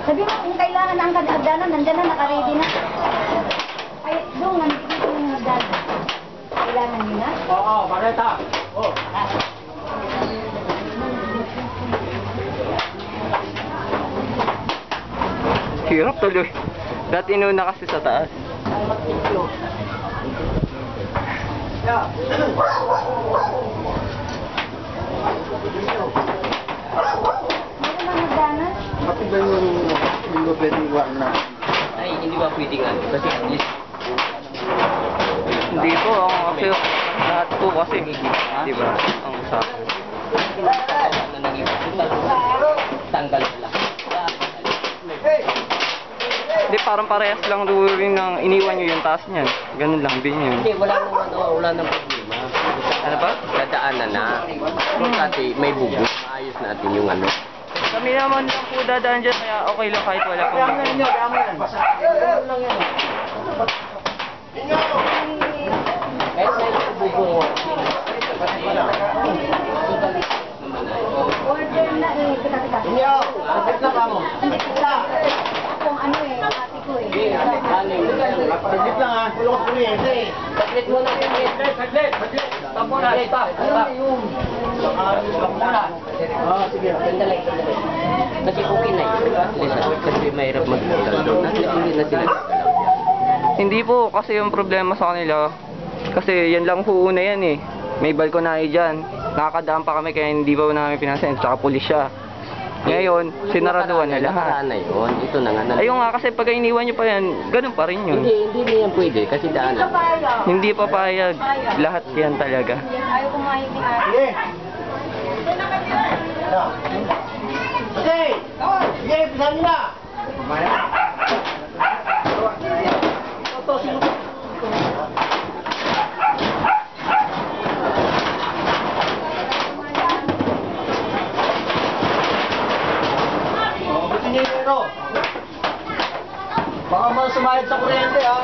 Sabi mo, kung kailangan na ang hagdanan, nandyan na, nakaready na. Ay, doon, nandito yung hagdanan. Kailangan nyo na? Oo, Mareta. Oo. Hirap tuloy. Dati inuna kasi sa taas. Meron bang hagdanan? Bakit ba yung hindi ba pwede iwan na? Ay, hindi ba pwedeng ano? Kasi at least, Hindi po, kasi lahat po kasi, di ba? Ang usapan. ano naging tanggal na lang. Hindi, parang parehas lang rin ng iniwan nyo yung taas niyan. Ganun lang din yun. Hindi, wala nang problema. Ano pa? Dadaanan na. Kasi may bubo. Maayos natin yung ano. Kami naman lang po dadaan dyan, kaya okay lang kahit wala pong Dami yan, dami yan. Ganun lang yan. Kahit may bubo. Order na eh. Teka. Inyo, kapit na ka mo. Hindi ko kung ano eh, ate ko eh. Kapit lang ha, tulong ko rin. Saglit muna. Saglit. Stop muna. Stop. Oo, sige. Sandali. Kasi okay na yun. Kasi mahirap mag-hotel doon. Hindi na sila nagkalaw. Hindi po, kasi yung problema sa kanila, kasi yan lang po una yan eh. May balkonahe dyan. Nakakadaan pa kami kaya hindi pa namin pinansin. Tsaka pulis siya. Ngayon, sinaraduhan na lahat. Nakaraan na yun. Ito na nga. Ayun nga, kasi pag iniwan nyo pa yan, ganun pa rin yun. Hindi na yan pwede. Kasi daanan. Hindi pa payag. Lahat yan talaga. Ayaw kumain ni ate. Sige. Sige. Sige, pisahan nyo na. Ito, sino? Baka mo sumayad sa kuryente ha.